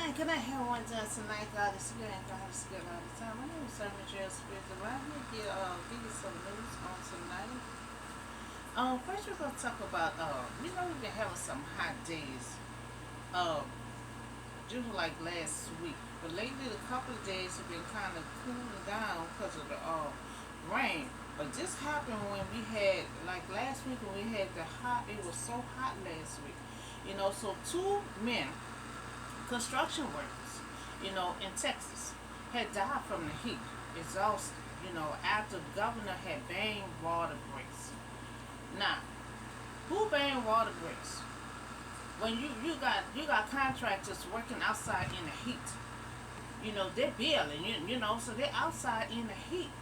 Can I have one done tonight? God is good and God is good all the time. My name is Sermon Jill Spirit Divine. I'm here to give you some news on tonight. First we're going to talk about, we've been having some hot days, uh, just like last week. But lately, a couple of days have been kind of cooling down because of the rain. But this happened when we had, like last week when we had it was so hot last week. So two men, construction workers, in Texas, had died from the heat, exhausted, after the governor had banned water breaks. Now, who banned water breaks? When you got contractors working outside in the heat, they're building, so they're outside in the heat,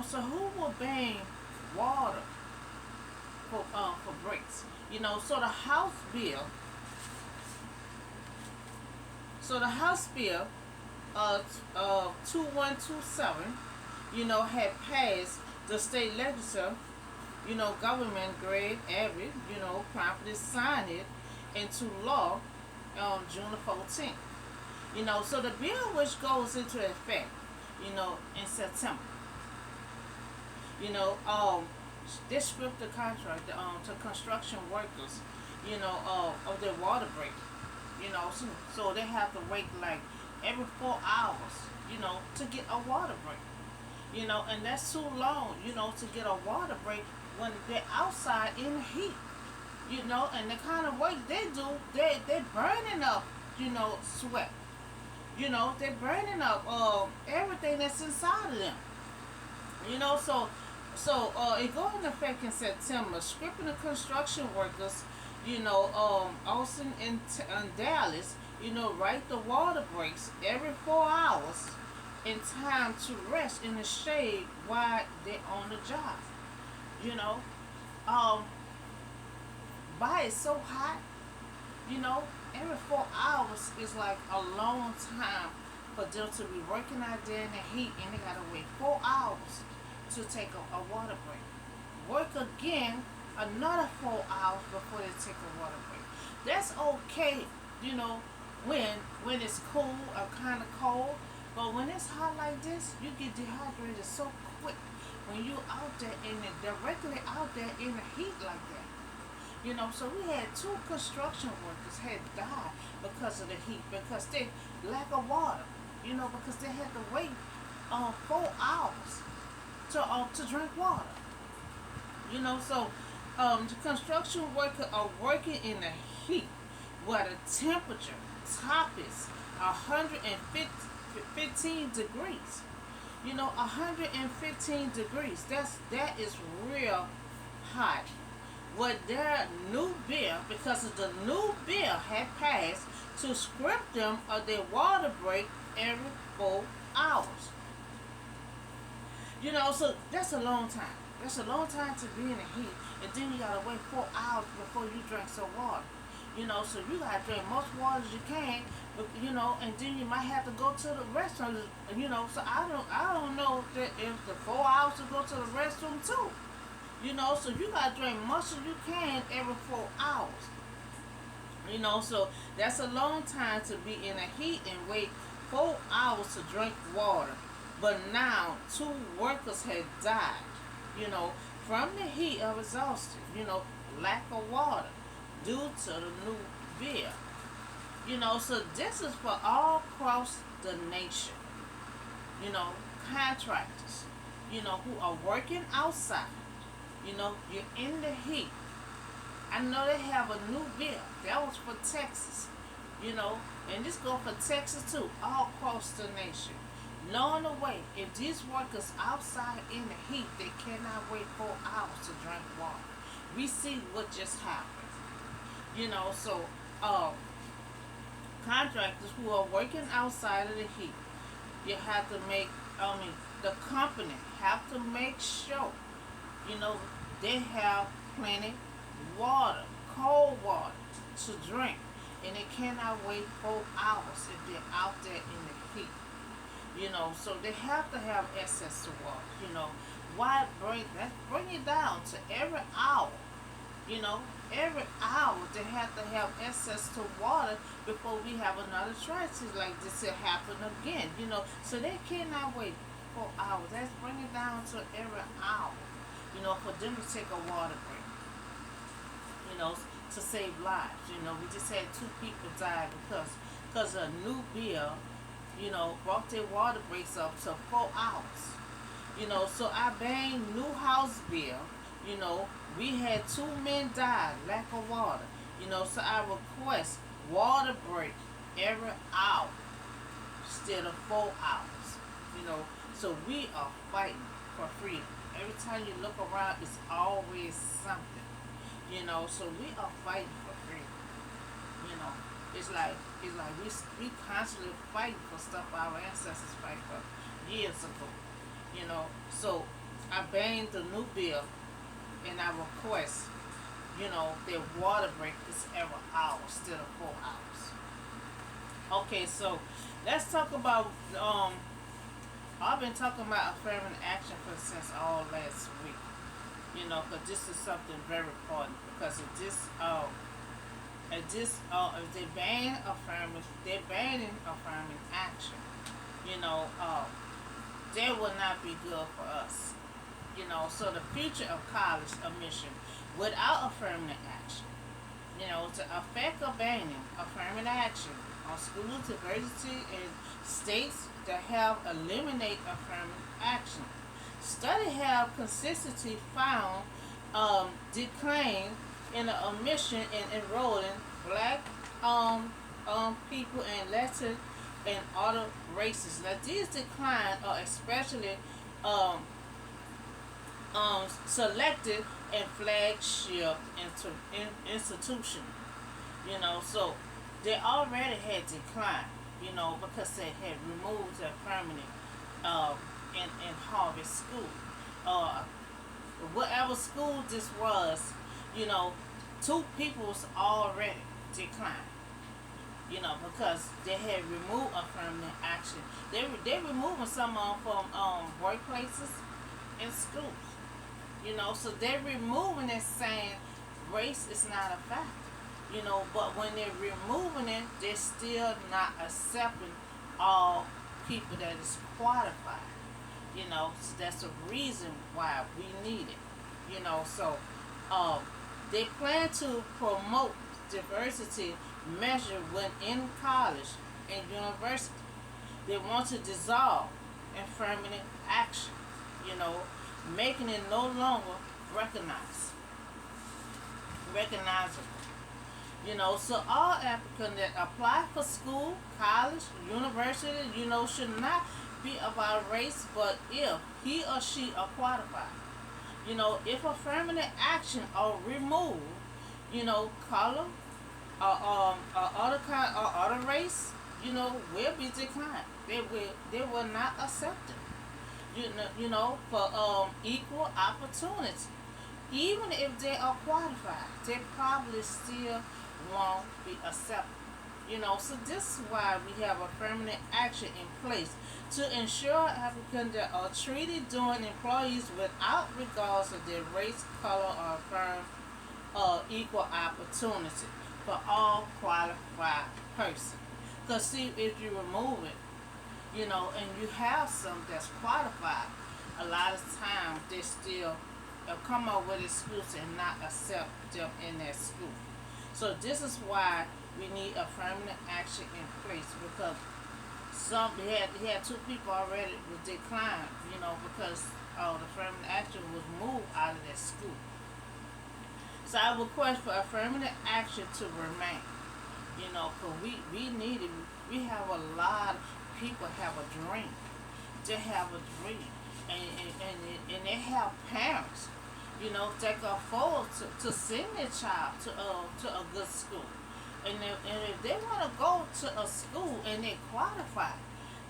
so who will ban water for breaks? So the House bill 2127, had passed the state legislature, government Greg Abbott, promptly signed it into law on June the 14th. So the bill which goes into effect, in September, they stripped the contract to construction workers, of their water break. So they have to wait like every 4 hours, to get a water break. And that's too long, to get a water break when they're outside in the heat. And the kind of work they do, they're burning up, sweat. They're burning up everything that's inside of them. It goes into effect in September, stripping the construction workers, Austin and Dallas, right the water breaks every 4 hours in time to rest in the shade while they're on the job. You know, um, why it's so hot, every 4 hours is like a long time for them to be working out there in the heat and they gotta wait 4 hours to take a water break. Work again another 4 hours before they take a water break. That's okay, when it's cool or kind of cold. But when it's hot like this, you get dehydrated so quick when you out there directly out there in the heat like that. So we had two construction workers had died because of the heat, because they lack of water, because they had to wait 4 hours to drink water. The construction workers are working in the heat where the temperature top is 115 degrees. 115 degrees. That is real hot. What their new bill, because of the new bill had passed to strip them of their water break every 4 hours. So that's a long time. That's a long time to be in the heat, and then you gotta wait 4 hours before you drink some water. So you gotta drink much water as you can, but and then you might have to go to the restroom. So I don't know that if the 4 hours to go to the restroom too. So you gotta drink much as you can every 4 hours. So that's a long time to be in the heat and wait 4 hours to drink water. But now two workers had died, from the heat of exhaustion, lack of water due to the new bill. So this is for all across the nation. Contractors, who are working outside. You're in the heat. I know they have a new bill. That was for Texas. And this goes for Texas too, all across the nation. Knowing the way, if these workers outside in the heat, they cannot wait 4 hours to drink water. We see what just happened. So contractors who are working outside of the heat, you have to the company have to make sure, they have plenty water, cold water to drink. And they cannot wait 4 hours if they're out there in the heat. So they have to have access to water. Why bring it down to every hour, Every hour they have to have access to water before we have another crisis like this will happen again. So they cannot wait 4 hours. Let's bring it down to every hour. For them to take a water break. You know, to save lives. We just had two people die because a new bill, brought their water breaks up to 4 hours. So I banged new house bill. You know, we had two men die, lack of water. So I request water break every hour instead of 4 hours. So we are fighting for freedom. Every time you look around, it's always something. So we are fighting for freedom. You know, it's like we constantly fighting for stuff our ancestors fight for years ago. So I banned the new bill and I request, their water break is every hour instead of 4 hours. Okay, so let's talk about I've been talking about affirmative action for since all last week. Because this is something very important because of this if they ban affirmative, they're banning affirmative action. You know, that will not be good for us. So the future of college admission without affirmative action, to affect or banning affirmative action on school diversity in states that have eliminated affirmative action. Study have consistently found decline in the admission and enrolling black people and Latin and other races. Now these declines are especially um, selected in flagship institution. So they already had declined. Because they had removed the permanent in Harvard School. Uh, Whatever school this was, you know, two people's already declined. Because they had removed affirmative action. They removing some from workplaces and schools. So they're removing it saying race is not a factor. But when they're removing it, they're still not accepting all people that is qualified. So that's the reason why we need it. So um, they plan to promote diversity measure when in college and university. They want to dissolve affirmative action, you know, making it no longer recognizable. So all applicants that apply for school, college, university, should not be about race, but if he or she are qualified. If affirmative action are removed, color or other kind or other race, will be declined. They will not accept it. For equal opportunity. Even if they are qualified, they probably still won't be accepted. So this is why we have affirmative action in place to ensure applicants that are treated during employees without regards of their race, color, or firm equal opportunity for all qualified persons. Because see, if you remove it, and you have some that's qualified, a lot of times they still come up with excuses and not accept them in their school. So this is why we need affirmative action in place because he had two people already was declined, because the affirmative action was moved out of their school. So I request for affirmative action to remain. Because we need it. We have a lot of people have a dream. They have a dream. And they have parents, that can afford to send their child to a good school. And if they want to go to a school and they qualify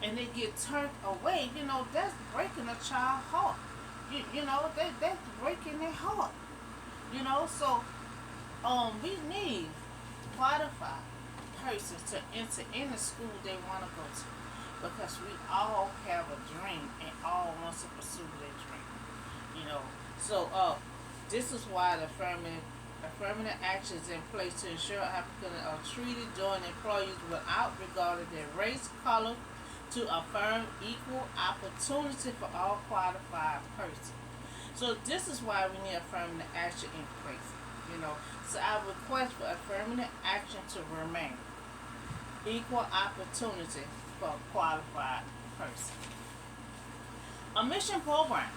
and they get turned away, that's breaking a child's heart. That's breaking their heart. So we need qualified persons to enter any school they want to go to because we all have a dream and all want to pursue their dream. So this is why the affirmative affirmative actions in place to ensure applicants are treated during employees without regard to their race, color, to affirm equal opportunity for all qualified persons. So this is why we need affirmative action in place. You know, so I request for affirmative action to remain equal opportunity for qualified person. A mission program.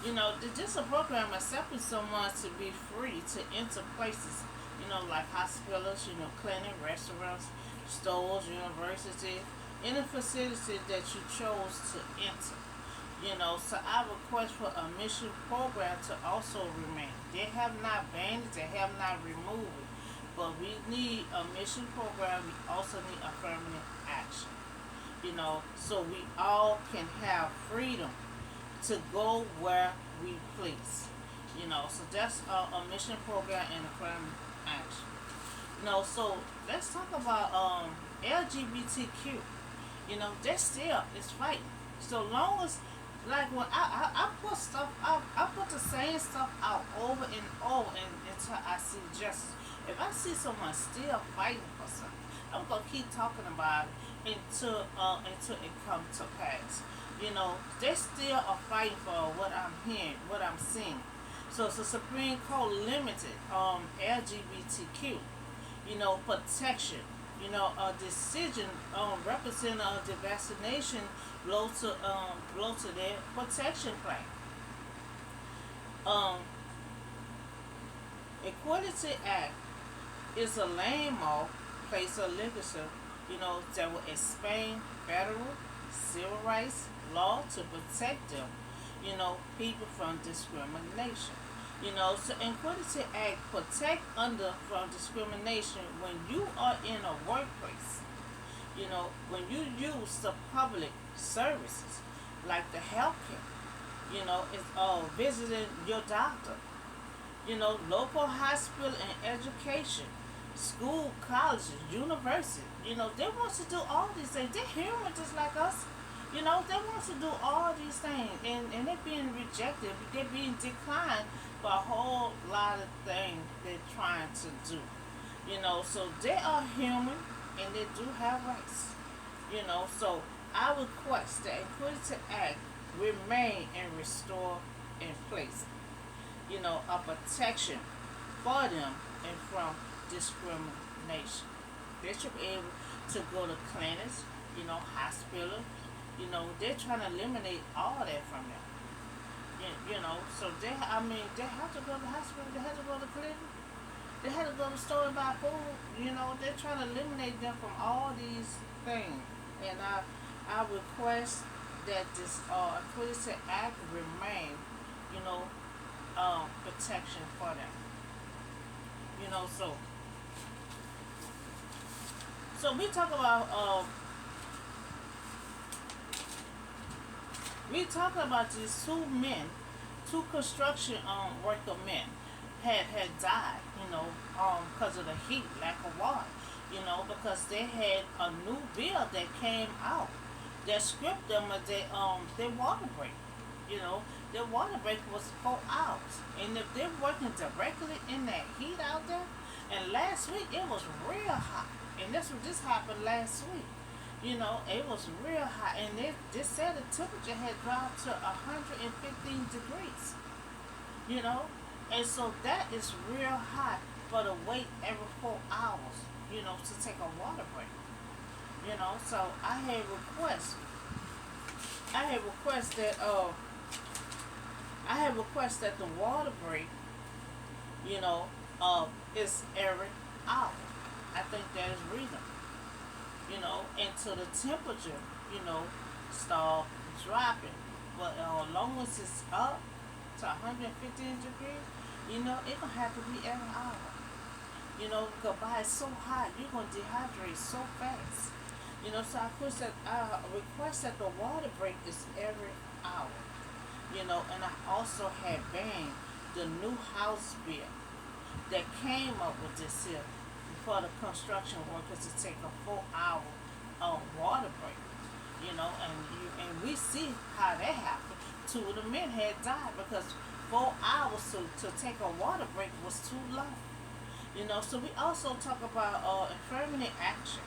You know, this is a program accepting someone to be free to enter places, you know, like hospitals, you know, clinic, restaurants, stores, university, any facility that you chose to enter. You know, so I request for a mission program to also remain. They have not banned it, they have not removed it, but we need a mission program. We also need affirmative action. You know, so we all can have freedom to go where we please. You know, so that's a mission program and affirmative action. You know, so let's talk about LGBTQ. You know, they still is fighting. So long as like when I put stuff out, I put the same stuff out over and over until I see justice. If I see someone still fighting for something, I'm gonna keep talking about it until it comes to pass. You know, they still are fighting for what I'm hearing, what I'm seeing. So it's the Supreme Court limited LGBTQ, you know, protection. You know, a decision representing the vaccination blow to their protection plan. Um, Equality Act is a landmark place of legislation, you know, that will expand federal civil rights law to protect them, you know, people from discrimination. You know, so Equality Act protect under from discrimination when you are in a workplace. You know, when you use the public services like the healthcare, you know, it's visiting your doctor, you know, local hospital and education, school, colleges, university. You know, they want to do all these things. They're human just like us. You know, they want to do all these things, and they're being rejected. They're being declined by a whole lot of things they're trying to do. You know, so they are human and they do have rights. You know, so I request that Equality Act remain and restore in place. You know, a protection for them and from discrimination. They should be able to go to clinics, you know, hospitals. You know, they're trying to eliminate all that from them. You know, so they have to go to the hospital, they have to go to the clinic, they have to go to the store and buy food. You know, they're trying to eliminate them from all these things. And I request that this Equality Act remain, you know, protection for them. You know, so we talk about we talking about these two construction worker men had died, you know, because of the heat, lack of water, you know, because they had a new bill that came out that stripped them of their water break. You know, their water break was 4 hours, and if they're working directly in that heat out there, and last week it was real hot, and this happened last week. You know, it was real hot, and they said the temperature had dropped to 115 degrees. You know, and so that is real hot for the wait every 4 hours. You know, to take a water break. You know, so I had request that the water break, you know, is every hour. I think that is reasonable. You know, until the temperature, you know, start dropping. But as long as it's up to 115 degrees, you know, it gonna have to be every hour. You know, because by it's so hot, you're gonna dehydrate so fast. You know, so I request that the water break is every hour. You know, and I also had banned the new House bill that came up with this here for the construction workers to take a 4 hour water break. You know, and we see how that happened. Two of the men had died because 4 hours to take a water break was too long. So we also talk about affirmative action.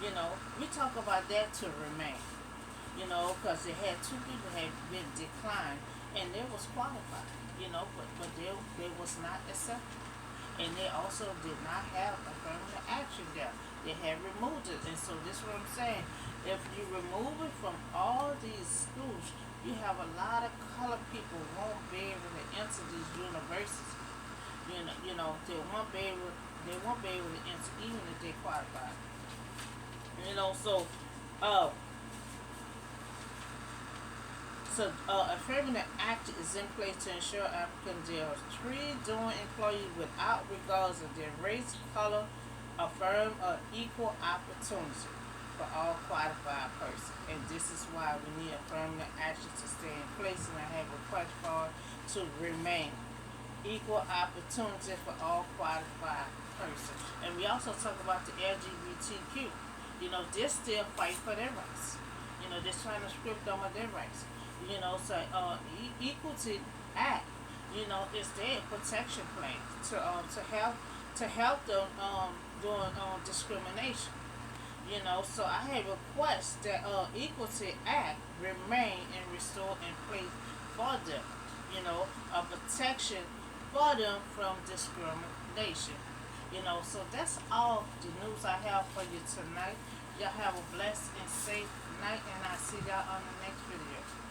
We talk about that to remain. Because they had two people had been declined and they was qualified. But they was not accepted, and they also did not have affirmative action there. They had removed it, and so this is what I'm saying. If you remove it from all these schools, you have a lot of colored people won't be able to enter these universities. They won't be able to enter even if they qualify. So uh, affirmative action is in place to ensure Africans are treated during employees without regards of their race, color, affirm equal opportunity for all qualified persons. And this is why we need affirmative action to stay in place. And I have a request for to remain equal opportunity for all qualified persons. And we also talk about the LGBTQ. They're still fighting for their rights. They're trying to strip them of their rights. Equality Act, is their protection plan to help them doing discrimination. So I have request that Equality Act remain and restore in place for them. A protection for them from discrimination. So that's all the news I have for you tonight. Y'all have a blessed and safe night, and I'll see y'all on the next video.